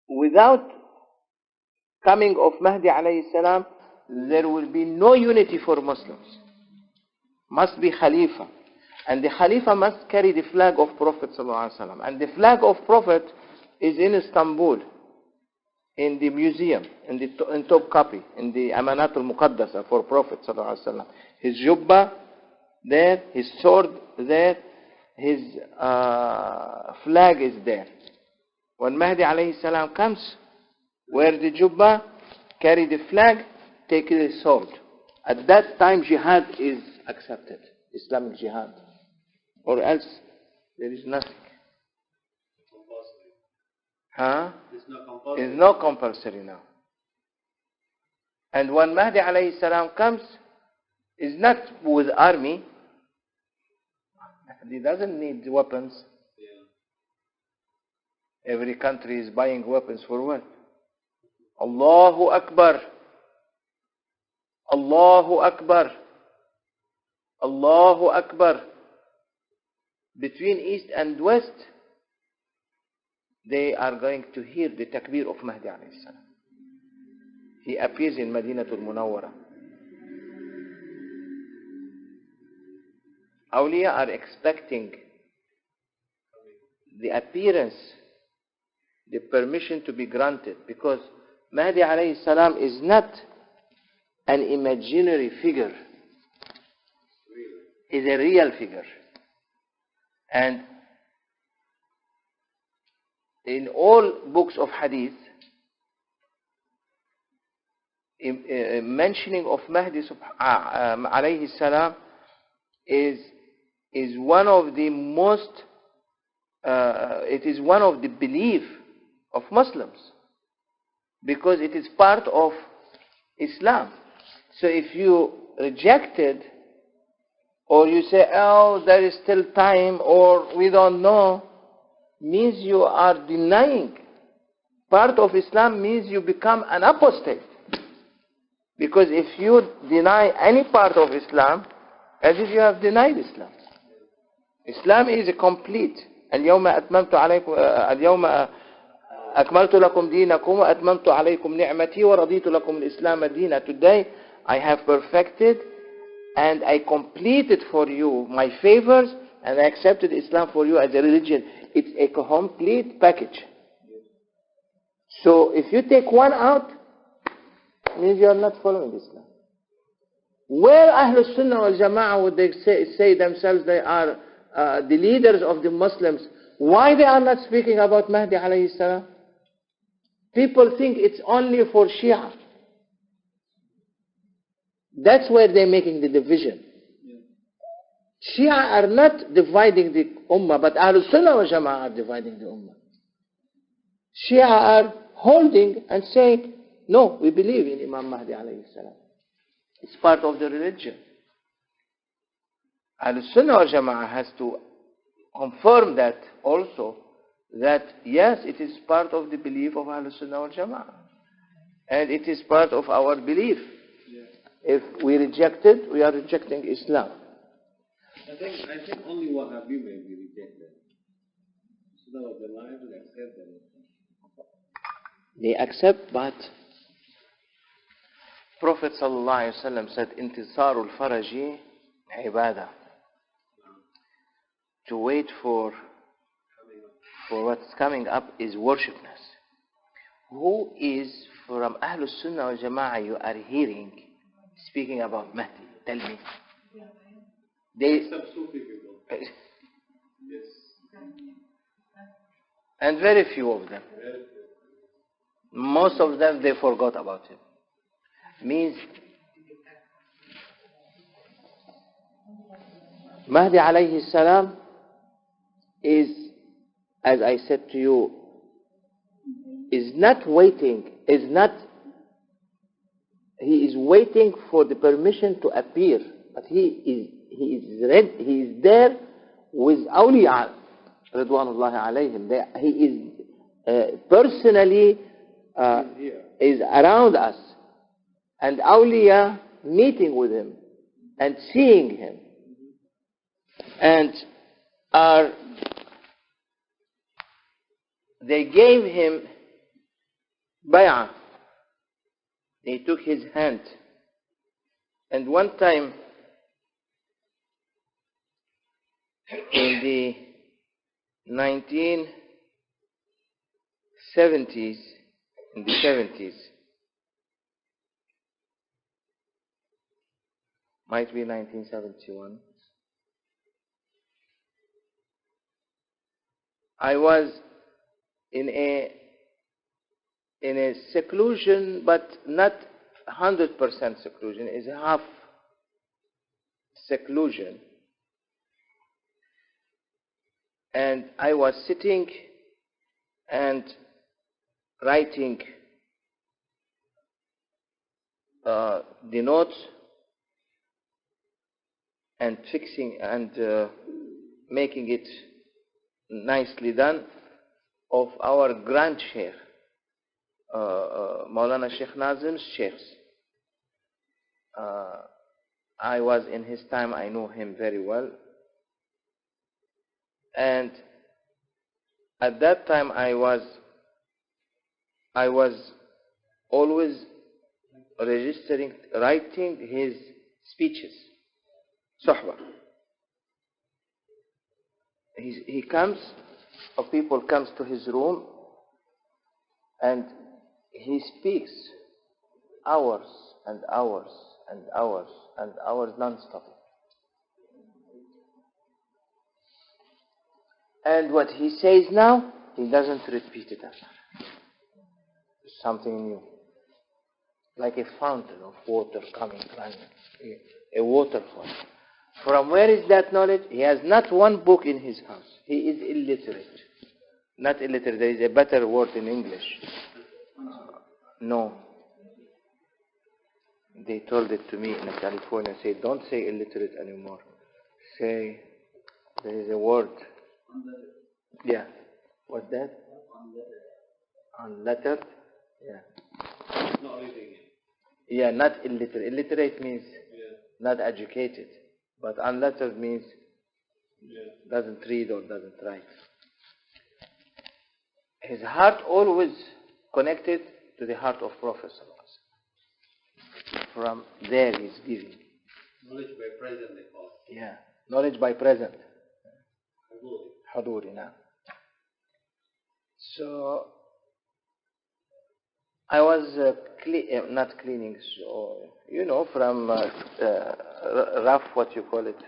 without coming of Mahdi alayhi salam, there will be no unity for Muslims. Must be Khalifa. And the Khalifa must carry the flag of Prophet sallallahu alaihi wasallam. And the flag of Prophet is in Istanbul, in the museum, in top copy, in the Amanat al-Muqaddasa for Prophet sallallahu alaihi wasallam. His jubba there, his sword there, his flag is there. When Mahdi alayhi salam comes, wear the jubba, carry the flag, take the sword. At that time, jihad is accepted, Islamic jihad. Or else, there is nothing. Huh? It's not compulsory now. And when Mahdi alayhi salam comes, is not with army. He doesn't need weapons. Every country is buying weapons for what? Allahu Akbar. Allahu Akbar. Allahu Akbar. Between East and West, they are going to hear the takbir of Mahdi alayhi salam. He appears in Madinatul Munawwara. Awliya are expecting the appearance, the permission to be granted, because Mahdi alayhi salam is not an imaginary figure. He's a real figure. And in all books of hadith, mentioning of Mahdi alayhi salam is one of the most, it is one of the belief of Muslims, because it is part of Islam. So if you reject it, or you say, oh, there is still time, or we don't know, means you are denying. Part of Islam means you become an apostate. Because if you deny any part of Islam, as if you have denied Islam. Islam is complete. اليوم أتممت عليكم اليوم أكملت لكم دينكم وأتممت عليكم نعمتي ورضيت لكم الإسلام دينا. Today I have perfected and I completed for you my favors, and I accepted Islam for you as a religion. It's a complete package. So if you take one out, it means you are not following Islam. Where Ahlul Sunnah wal Jama'ah would they say themselves they are the leaders of the Muslims? Why they are not speaking about Mahdi alayhi salam? People think it's only for Shia. That's where they're making the division. Shia are not dividing the Ummah, but Ahlul Sunnah wal Jama'ah are dividing the Ummah. Shia are holding and saying, no, we believe in Imam Mahdi alayhi salam. It's part of the religion. Ahlul Sunnah wal Jama'ah has to confirm that also, that yes, it is part of the belief of Ahlul Sunnah wal Jama'ah. And it is part of our belief. If we reject it, we are rejecting Islam. I think only Wahhabi may be rejected. So the life will accept them. They accept, but Prophet ﷺ said, Intisarul faraji ibadah. To wait for what's coming up is worshipness. Who is from Ahlul Sunnah wal Jama'ah you are hearing speaking about Mahdi? Tell me. Except Sufi people. Yes. And very few of them. Most of them, they forgot about him. Means Mahdi alayhi salam is, as I said to you, is not waiting, he is waiting for the permission to appear, but he is there with awliya ridwanullahi alayhim. He is personally is around us, and awliya meeting with him and seeing him, and they gave him bay'ah. He took his hand. And one time, in the 1970s, in the 70s, might be 1971, I was in a seclusion, but not 100% seclusion, it's half seclusion. And I was sitting and writing the notes and fixing and making it nicely done of our grand Shaykh, Mawlana Shaykh Nazim's Sheikhs. I was in his time, I know him very well. And at that time I was always registering, writing his speeches, sohba. He comes, or people comes to his room, and he speaks hours and hours and hours and hours non-stop. And what he says now, he doesn't repeat it after. Something new. Like a fountain of water coming, running, a waterfall. From where is that knowledge? He has not one book in his house. He is illiterate. Not illiterate, there is a better word in English. No. They told it to me in California, say, don't say illiterate anymore. Say, there is a word. Yeah. What's that? Unlettered? Yeah. Not reading. Yeah, not illiterate. Illiterate means not educated. But unlettered means doesn't read or doesn't write. His heart always connected to the heart of Prophet. From there he's giving. Knowledge by present they call it. Yeah. Knowledge by present. Aʿūdhu. Now. So I was not cleaning, so from rough, what you call it,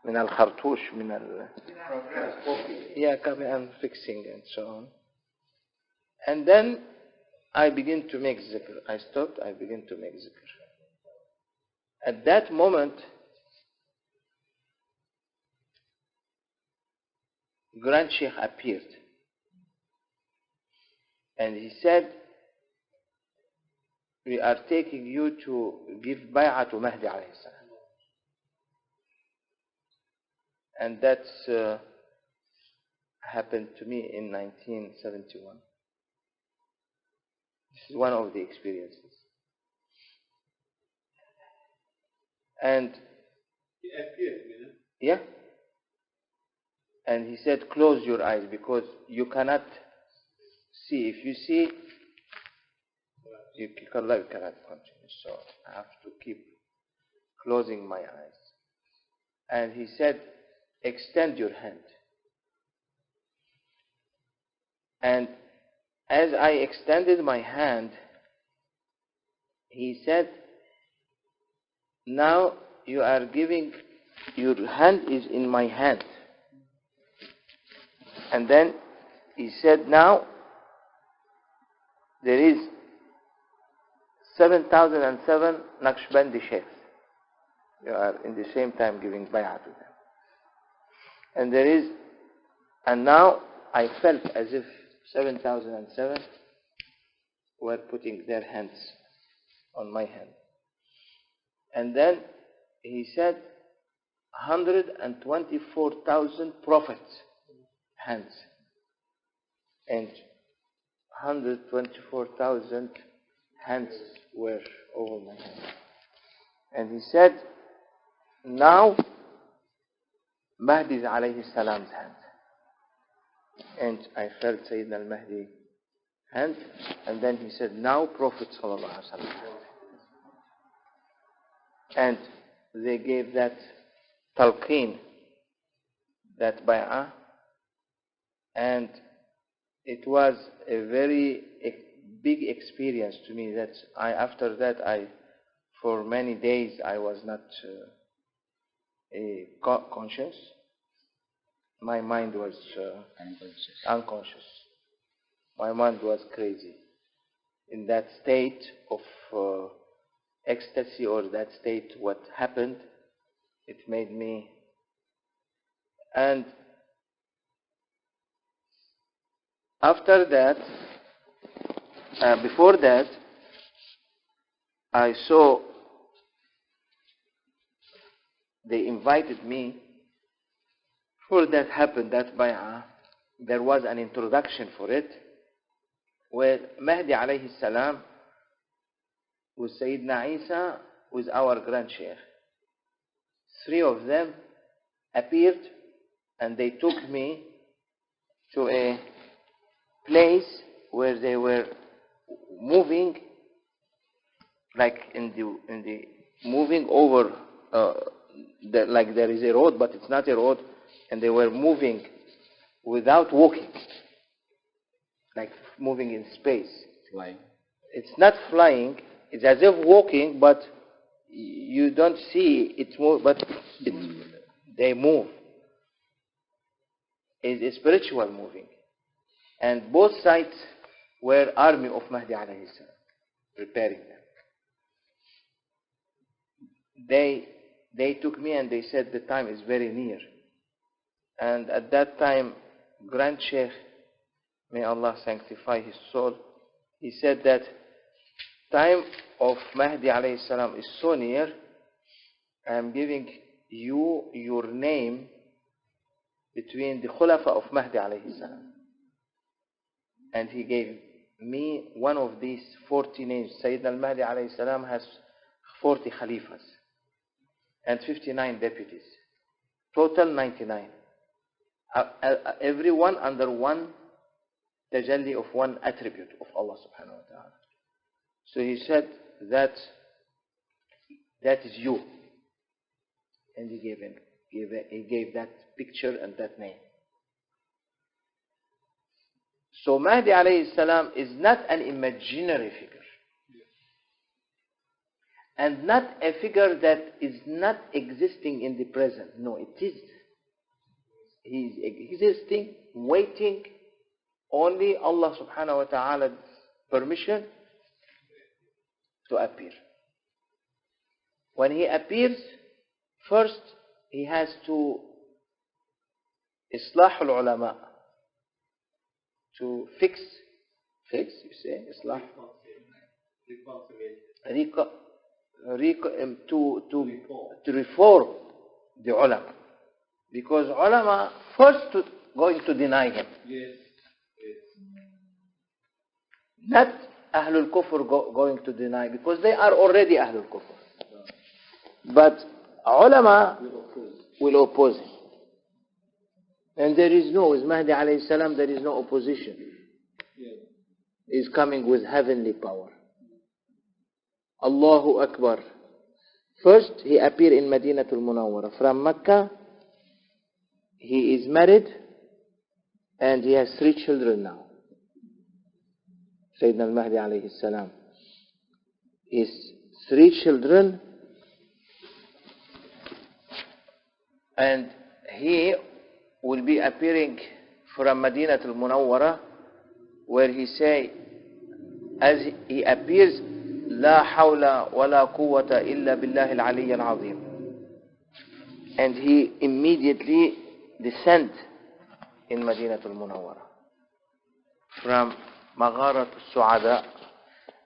min al-khartoush, min al. Yeah, coming and fixing and so on. And then I begin to make zikr. I stopped. I begin to make zikr. At that moment, Grand Sheikh appeared. And he said, we are taking you to give bay'ah to Mahdi alayhi salam. And that's happened to me in 1971. This is one of the experiences. And He appeared, yeah. And he said, close your eyes because you cannot see. If you see, you cannot continue. So I have to keep closing my eyes. And he said, extend your hand. And as I extended my hand, he said, now you are giving, your hand is in my hand. And then he said, now there is 7,007 Naqshbandi Sheikhs. You are in the same time giving bay'ah to them. And there is, and now I felt as if 7,007 were putting their hands on my hand. And then he said, 124,000 prophets' hands. And 124,000 hands were over my hand. And he said, now Mahdi is alayhi salam's hand. And I felt Sayyidina Mahdi hand, and then he said, now Prophet sallallahu alaihi wasallam. And they gave that talqeen, that bay'ah, and it was a very big experience to me. That after that, for many days I was not conscious. My mind was unconscious. My mind was crazy. In that state of ecstasy, or that state, what happened, it made me. And after that, before that, I saw they invited me. Before that happened, that bay'ah, there was an introduction for it, where Mahdi alayhi salam, with Sayyidina Isa, with our Grand Sheikh. 3 of them appeared, and they took me to a place where they were moving, like in the moving over, like there is a road, but it's not a road, and they were moving without walking, like moving in space. Flying. It's not flying. It's as if walking, but you don't see it move, but they move. It's a spiritual moving. And both sides were army of Mahdi alayhi salam, preparing them. They took me and they said the time is very near. And at that time, Grand Sheikh, may Allah sanctify his soul, he said that time of Mahdi alayhi salam is so near, I am giving you your name between the Khulafa of Mahdi alayhi salam. And he gave me one of these 40 names. Sayyidina Mahdi alayhi salam has 40 Khalifas and 59 deputies. Total 99. Everyone under one tajalli of one attribute of Allah subhanahu wa ta'ala. So he said that is you. And he gave that picture and that name. So Mahdi alayhi salam is not an imaginary figure. And not a figure that is not existing in the present. No, it is. He is existing, waiting, only Allah subhanahu wa ta'ala's permission to appear. When he appears, first he has to islah al-ulama, to fix, you say, islah, to reform the ulama, because ulama first going to deny him. Yes. Not Ahlul Kufr going to deny, because they are already Ahlul Kufr. But ulama will oppose him. And there is no, with Mahdi alayhi salam, there is no opposition. He is coming with heavenly power. Allahu Akbar. First, he appeared in Madinatul Munawwara. From Mecca, he is married, and he has 3 children now. Sayyidina Mahdi alayhi salam. His 3 children, and he will be appearing from Madinatul Munawwara, where he say, as he appears, لا حول ولا قوة إلا بالله العلي العظيم. And he immediately descend in Madinatul Munawwara. From Magharat al-Su'ada,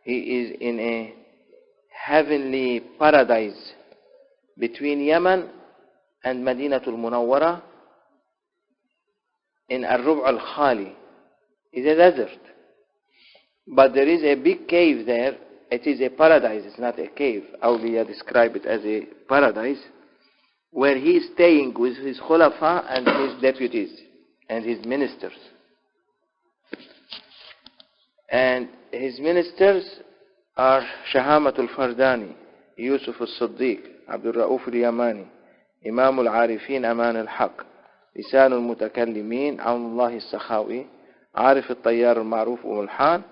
he is in a heavenly paradise between Yemen and Madinatul Munawwara, in ar-Rub' al-Khali. It's a desert. But there is a big cave there. It is a paradise, it's not a cave. Awliya describe it as a paradise, where he is staying with his khulafa and his deputies and his ministers. And his ministers are Shahamat al-Fardani, Yusuf al-Siddiq, Abdul Ra'uf al-Yamani, Imam al-Arifin Aman al-Haq, Lisan al-Mutakallimin, Awnullah al-Sakhawi, Arif al-Tayyar al-Ma'ruf al-Mulhan,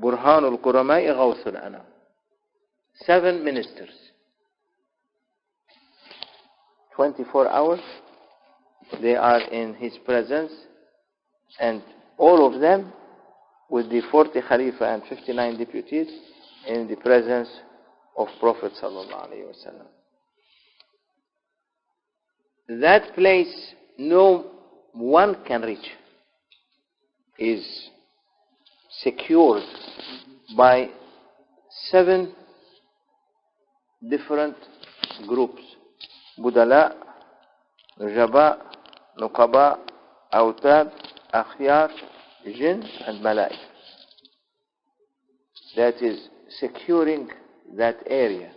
Burhan al-Quramai, Ghawth al-Anam. 7 ministers. 24 hours, they are in his presence, and all of them with the 40 Khalifa and 59 deputies in the presence of Prophet sallallahu alaihi wasallam. That place no one can reach, is secured by 7 different groups: Budala, Nujaba, Nuqaba, Awtad, Akhyar, Jinn and Malaik. That is securing that area.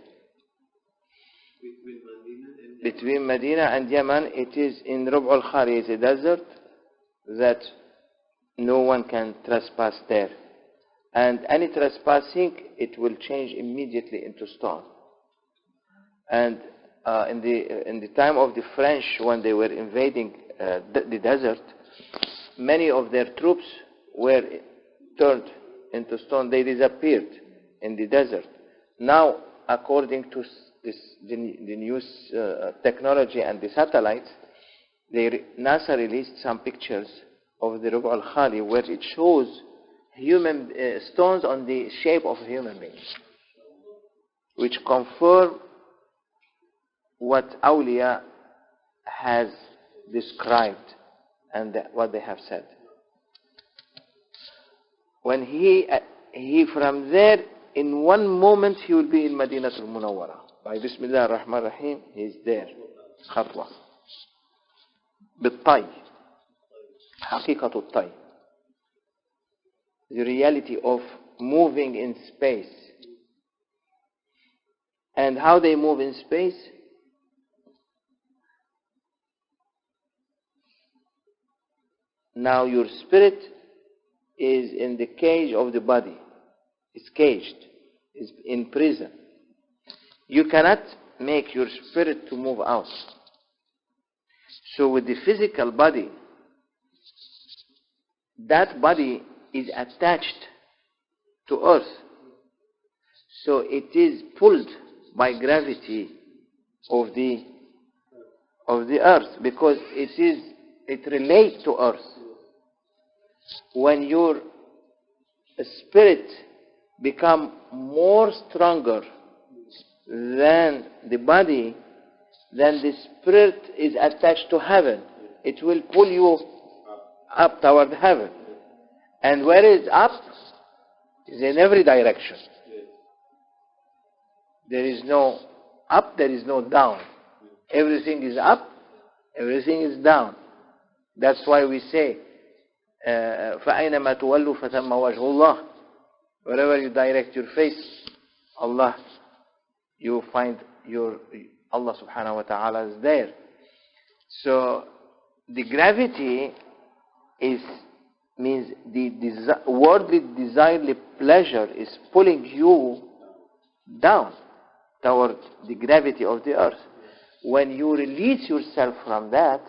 Between Medina and Yemen, it is in Rub' al-Khali, it's a desert that no one can trespass there. And any trespassing, it will change immediately into stone. And in the time of the French, when they were invading the desert, many of their troops were turned into stone. They disappeared in the desert. Now, according to the new technology and the satellites, NASA released some pictures of the Rub' al-Khali where it shows human stones on the shape of human beings, which confirm what Awliya has described and what they have said. When he from there, in one moment, he will be in Madinatul Munawwara. By Bismillāhi r-Raḥmāni r-Raḥīm, he is there. Khatwa. Bit-tay. Haqiqatul tay. The reality of moving in space. And how they move in space? Now your spirit is in the cage of the body. It's caged. It's in prison. You cannot make your spirit to move out. So with the physical body, that body is attached to earth. So it is pulled by gravity of the earth, because it relates to earth. When your spirit become more stronger than the body, then the spirit is attached to heaven. It will pull you up toward heaven. And where is up? Is in every direction. There is no up, there is no down. Everything is up, everything is down. That's why we say, فَأَيْنَمَا تُوَلُّوا فَثَمَّ وَجْهُ اللَّهِ. Wherever you direct your face, Allah, you find Allah subhanahu wa ta'ala is there. So the gravity means the worldly desirely pleasure is pulling you down toward the gravity of the earth. When you release yourself from that,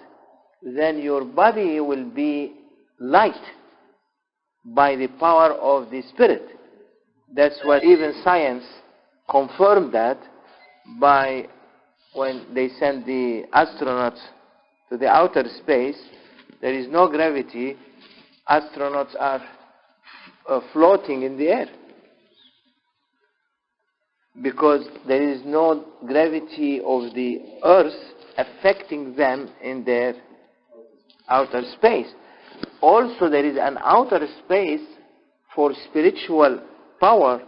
then your body will be light by the power of the spirit. That's what even science confirmed that by when they send the astronauts to the outer space. There is no gravity. Astronauts are floating in the air because there is no gravity of the earth affecting them in their outer space. Also, there is an outer space for spiritual power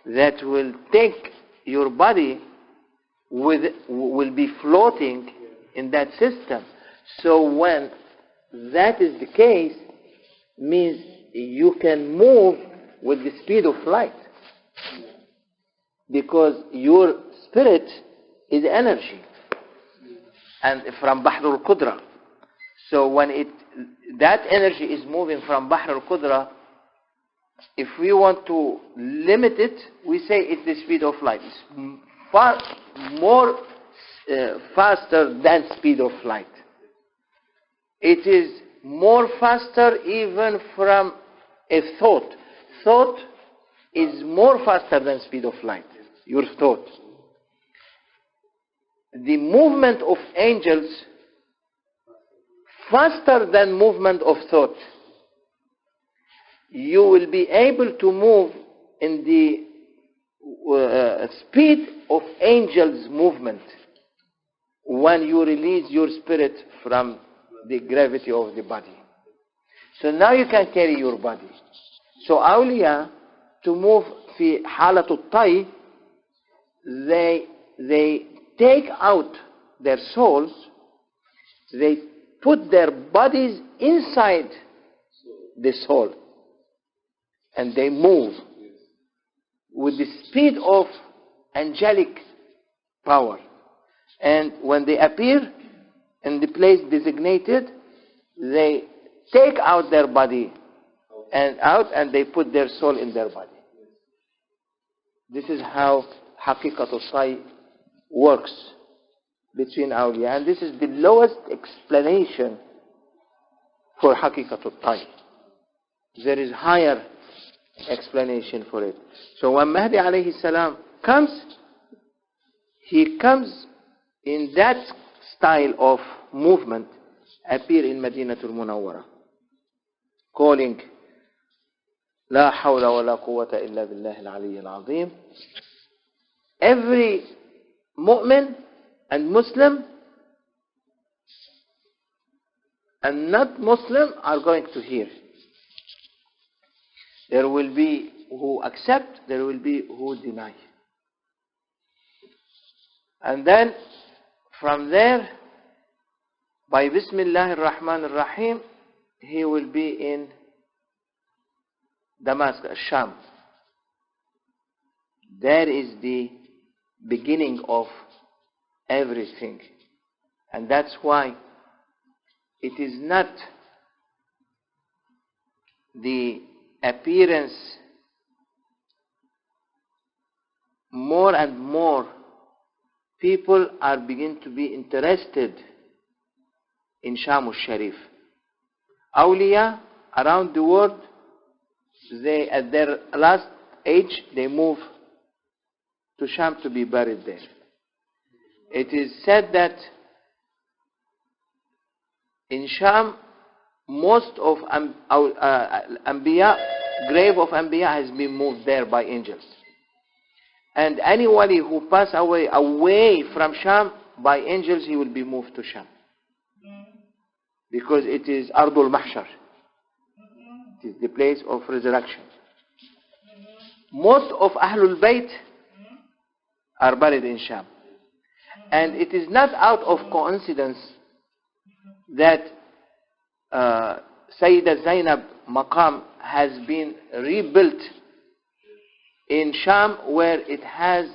that will take your body will be floating in that system. So when that is the case, means you can move with the speed of light, because your spirit is energy and from Bahr al-Qudra. So when that energy is moving from Bahr al-Qudra if we want to limit it, we say it's the speed of light. It's far more faster than speed of light. It is more faster even from a thought. Thought is more faster than speed of light. Your thought. The movement of angels faster than movement of thought. You will be able to move in the speed of angels' movement when you release your spirit from the gravity of the body. So now you can carry your body. So awliya, to move في حالة الطي, they take out their souls, they put their bodies inside the soul, and they move with the speed of angelic power. And when they appear in the place designated, they take out their body and they put their soul in their body. This is how Haqiqatul Sai works between awliya, and this is the lowest explanation for Haqiqatul Sai. There is higher explanation for it. So when Mahdi alayhi salam comes, he comes in that style of movement, appear in Madinatul Munawwara, calling La hawla wa la quwwata illa billahi al-aliyyil azim. Every mu'min and Muslim and not Muslim are going to hear. There will be who accept, there will be who deny. And then from there, by Bismillāhi r-Raḥmāni r-Raḥīm, he will be in Damascus, Sham. There is the beginning of everything. And that's why it is not the appearance. More and more people are beginning to be interested in Sham al-Sharif. Awliya around the world, they at their last age, they move to Sham to be buried there. It is said that in Sham, most of Anbiya, grave of Anbiya has been moved there by angels. And anybody who pass away from Sham, by angels he will be moved to Sham. Because it is Ardul Mahshar. It is the place of resurrection. Most of Ahlul Bayt are buried in Sham. And it is not out of coincidence that Sayyidah Zainab Maqam has been rebuilt in Sham, where it has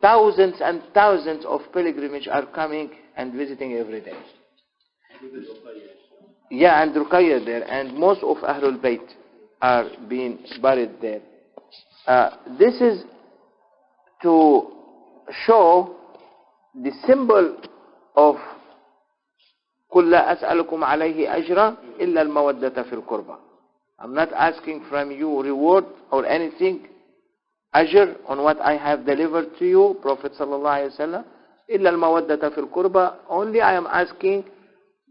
thousands and thousands of pilgrims are coming and visiting every day. Yeah, and Ruqayya there, and most of Ahlul Bayt are being buried there. This is to show the symbol of قُلْ لَا أَسْأَلُكُمْ عَلَيْهِ أَجْرًا إِلَّا الْمَوَدَّةَ فِي الْقُرْبَى. I'm not asking from you reward or anything, ajr, on what I have delivered to you, Prophet sallallahu alaihi wasallam. إِلَّا الْمَوَدَّةَ فِي الْقُرْبَى. Only I am asking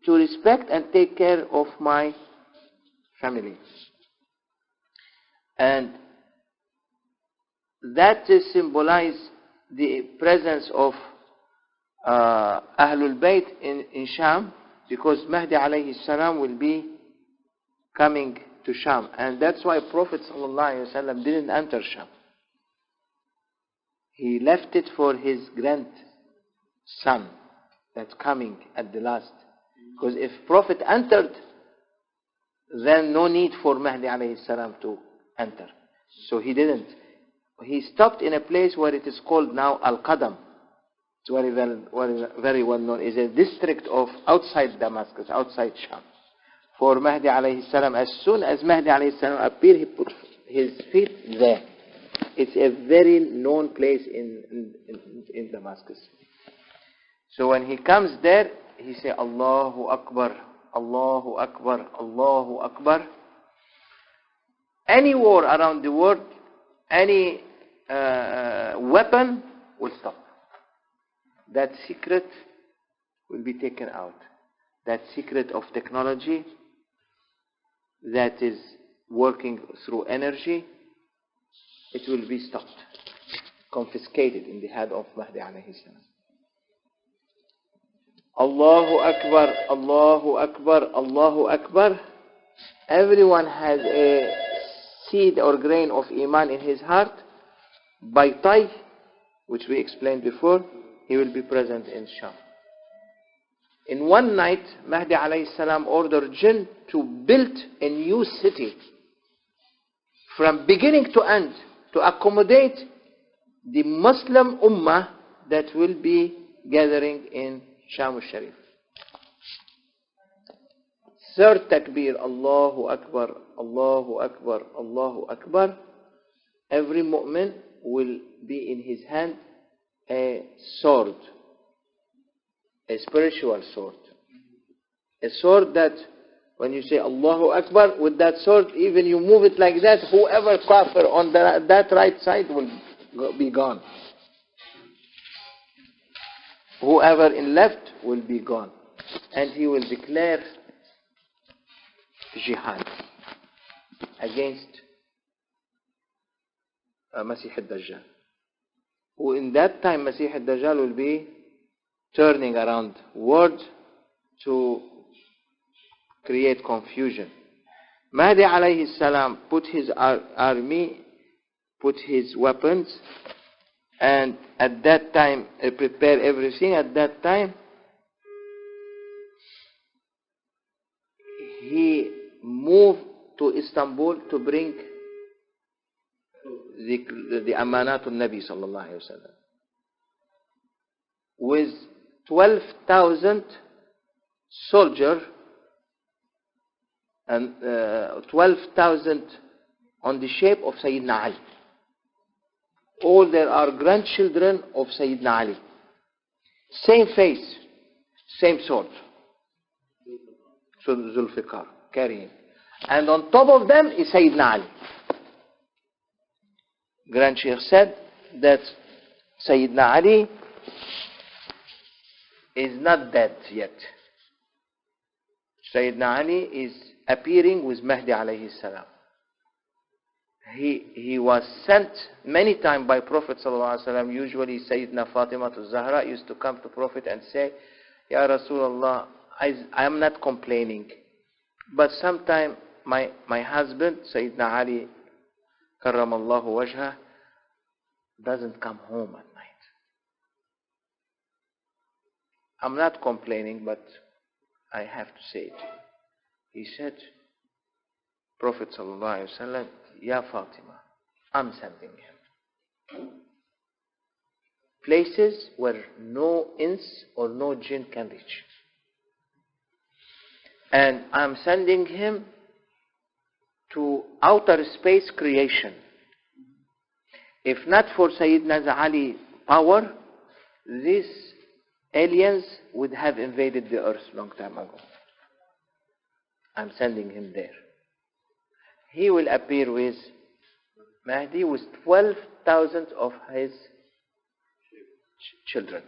to respect and take care of my family. And that symbolize the presence of Ahlul Bayt in Sham, because Mahdi alayhi salam will be coming to Sham. And that's why Prophet sallallahu alaihi wasallam didn't enter Sham. He left it for his grandson that's coming at the last. Because if Prophet entered, then no need for Mahdi alayhi salam to enter. So he didn't. He stopped in a place where it is called now Al-Qadam. It's very well known. It's a district of outside Damascus, outside Sham. For Mahdi alayhi salam, as soon as Mahdi alayhi salam appeared, he put feet there. It's a very known place in Damascus. So when he comes there, he say, Allahu Akbar, Allahu Akbar, Allahu Akbar. Any war around the world, any weapon will stop. That secret will be taken out. That secret of technology that is working through energy, it will be stopped, confiscated in the hand of Mahdi alayhi salam. Allahu Akbar, Allahu Akbar, Allahu Akbar. Everyone has a seed or grain of Iman in his heart. By Tay, which we explained before, he will be present in Sham. In one night, Mahdi alayhi salam ordered jinn to build a new city from beginning to end to accommodate the Muslim ummah that will be gathering in Sham al-Sharif. Third takbir, Allahu Akbar, Allahu Akbar, Allahu Akbar. Every mu'min will be in his hand a sword, a spiritual sword. A sword that when you say Allahu Akbar, with that sword, even you move it like that, whoever kafir on that right side will be gone. Whoever in left will be gone. And he will declare jihad against Masih al-Dajjal. Who in that time Masih al-Dajjal will be turning around words to create confusion. Mahdi alayhi salam put his army, put his weapons, and at that time prepare everything. At that time he moved to Istanbul to bring the amanat al-Nabi sallallahu alayhi wa sallam with 12,000 soldiers and 12,000 on the shape of Sayyidina Ali. All there are grandchildren of Sayyidina Ali. Same face, same sword. So Zulfiqar carrying. And on top of them is Sayyidina Ali. Grand Sheikh said that Sayyidina Ali is not dead yet. Sayyidina Ali is appearing with Mahdi alayhi salam. He was sent many times by Prophet sallallahu alaihi wasallam. Usually Sayyidina Fatima al-Zahra used to come to Prophet and say, Ya Rasulullah, I am not complaining, but sometime my husband, Sayyidina Ali karramallahu wajhah, doesn't come home at night. I'm not complaining, but I have to say it. He said, Prophet sallallahu alaihi wasallam, Ya Fatima, I'm sending him. Places where no ins or no jinn can reach. And I'm sending him to outer space creation. If not for Sayyidina Ali power, these aliens would have invaded the earth long time ago. I'm sending him there. He will appear with Mahdi with 12,000 of his children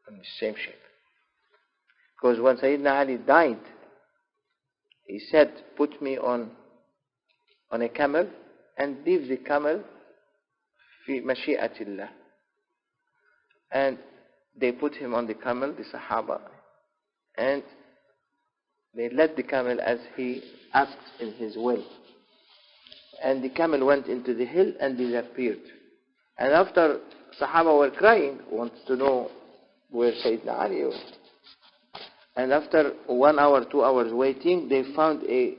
in the same shape. Because when Sayyidina Ali died, he said, put me on a camel and leave the camel fi mashi'atillah. And they put him on the camel, the Sahaba, and they led the camel as he asked in his will. And the camel went into the hill and disappeared. And after Sahaba were crying, wanted to know where Sayyidina Ali was. And after 1 hour, 2 hours waiting, they found a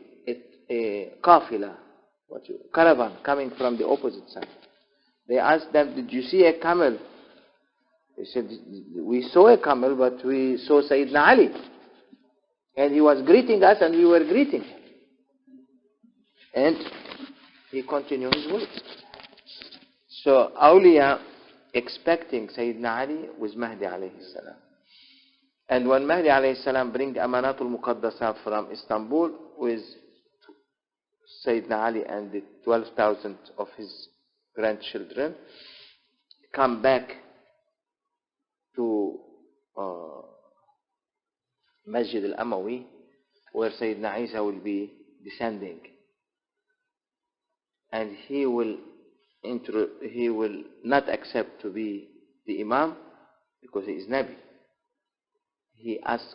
qafila, caravan coming from the opposite side. They asked them, did you see a camel? They said, we saw a camel, but we saw Sayyidina Ali. And he was greeting us and we were greeting him. And he continued his work. So awliya expecting Sayyidina Ali was Mahdi alayhi salam. And when Mahdi alayhi salam bring Amanatul Muqaddasa from Istanbul with Sayyidina Ali and the 12,000 of his grandchildren, come back to Masjid al-Amawi, where Sayyidina Isa will be descending. And he will not accept to be the Imam because he is Nabi. He asked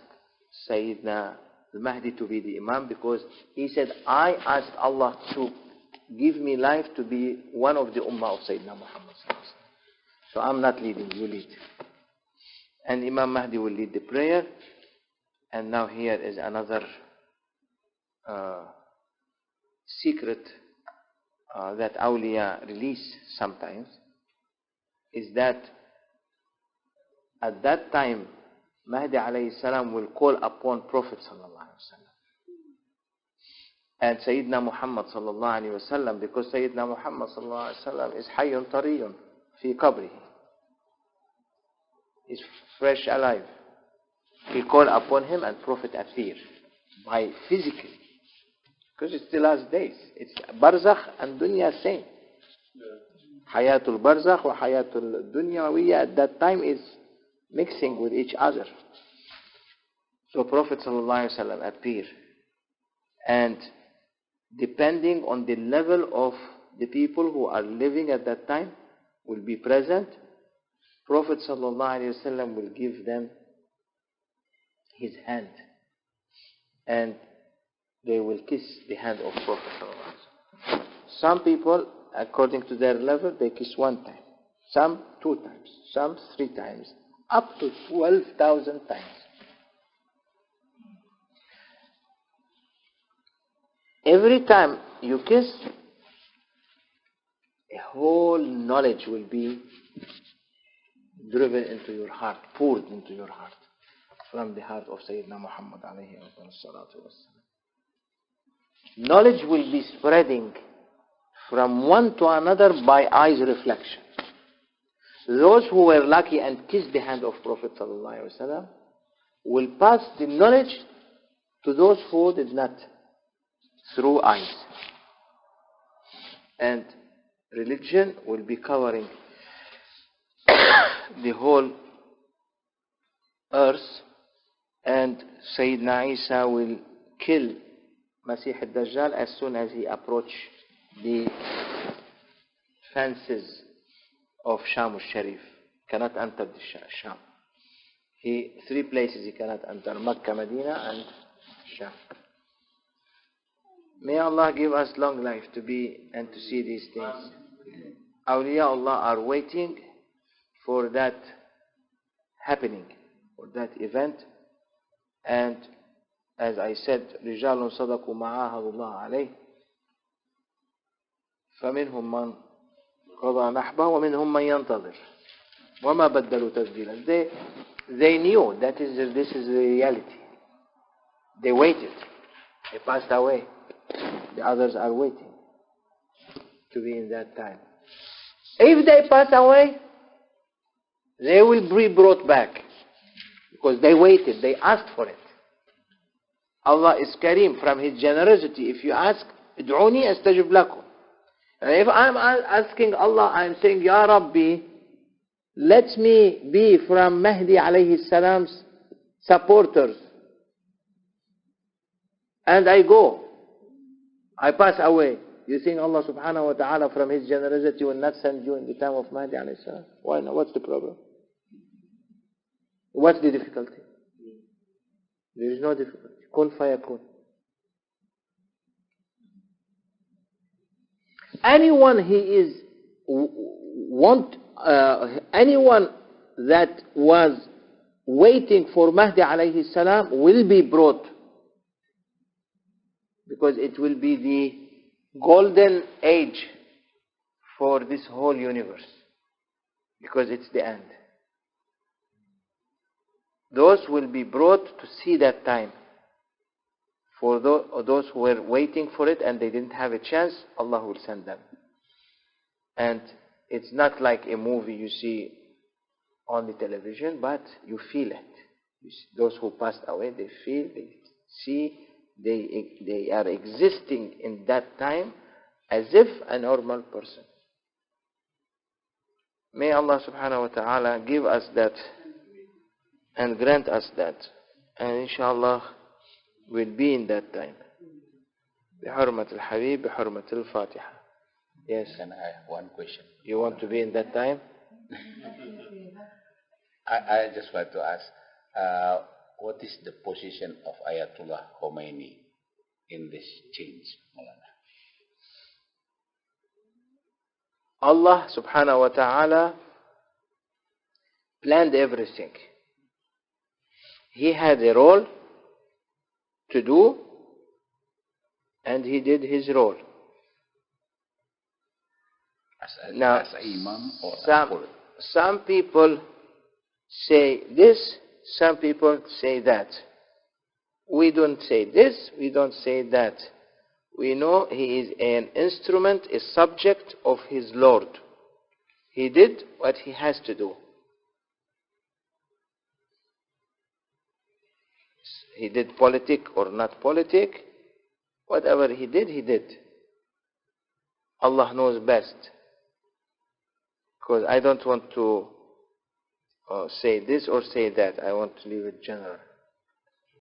Sayyidina Mahdi to be the Imam because he said, I asked Allah to give me life to be one of the Ummah of Sayyidina Muhammad. So I'm not leading, you lead. And Imam Mahdi will lead the prayer. And now here is another secret that awliya release sometimes, is that at that time Mahdi alayhi salam will call upon Prophet sallallahu alaihi wasallam and Sayyidina Muhammad sallallahu alaihi wasallam, because Sayyidina Muhammad sallallahu alaihi wasallam is hayyun tariyun fi qabrihi, is fresh alive. He called upon him and Prophet appeared by physically, because it's the last days. It's barzakh and dunya same. Hayatul barzakh wa hayatul dunyawiyya at that time is mixing with each other. So Prophet ﷺ appeared, and depending on the level of the people who are living at that time will be present, Prophet ﷺ will give them his hand, and they will kiss the hand of Prophet ﷺ. Some people, according to their level, they kiss one time, some 2 times, some 3 times, up to 12,000 times. Every time you kiss, a whole knowledge will be driven into your heart, poured into your heart, from the heart of Sayyidina Muhammad alayhi salatu wassalam. Knowledge will be spreading from one to another by eyes reflection. Those who were lucky and kissed the hand of Prophet ﷺ will pass the knowledge to those who did not, through eyes. And religion will be covering the whole earth, and Sayyidina Isa will kill Masih al-Dajjal as soon as he approaches the fences of Sham al-Sharif. Cannot enter the Sham. 3 places he cannot enter: Makkah, Medina and Sham. May Allah give us long life to be and to see these things. Awliya Allah are waiting for that happening, for that event. And as I said, رِجَالٌ صَدَقُوا مَا عَاهَدُوا اللَّهَ عَلَيْهِ فَمِنْهُمْ مَنْ قَضَى نَحْبَهُ وَمِنْهُمْ مَنْ يَنْتَظِرُ وَمَا بَدَّلُوا تَبْدِيلًا. They knew that this is the reality. They waited. They passed away. The others are waiting to be in that time. If they pass away, they will be brought back, because they waited, they asked for it. Allah is Kareem, from His generosity. If you ask, ادعوني أستجب لكم. And if I'm asking Allah, I'm saying, Ya Rabbi, let me be from Mahdi alayhi salam's supporters. And I go, I pass away. You think Allah subhanahu wa ta'ala from His generosity will not send you in the time of Mahdi alayhi salam? Why not? What's the problem? What's the difficulty? There is no difficulty. Kun fayakun. Anyone anyone that was waiting for Mahdi alayhi salam will be brought, because it will be the golden age for this whole universe, because it's the end. Those will be brought to see that time For those who were waiting for it and they didn't have a chance, Allah will send them. And it's not like a movie you see on the television, but you feel it. Those who passed away, they feel, they see, they are existing in that time as if a normal person. May Allah subhanahu wa ta'ala give us that and grant us that. And inshallah, we'll be in that time. بحرمة الحبيب بحرمة الفاتحة. Yes. Can I have one question? You want to be in that time? I just want to ask, what is the position of Ayatollah Khomeini in this change, Mawlana? Allah subhanahu wa ta'ala planned everything. He had a role to do, and he did his role. Now, as imam or some people say this, some people say that. We don't say this, we don't say that. We know he is an instrument, a subject of his Lord. He did what he has to do. He did politic or not politic. Whatever he did, he did. Allah knows best. Because I don't want to say this or say that. I want to leave it general.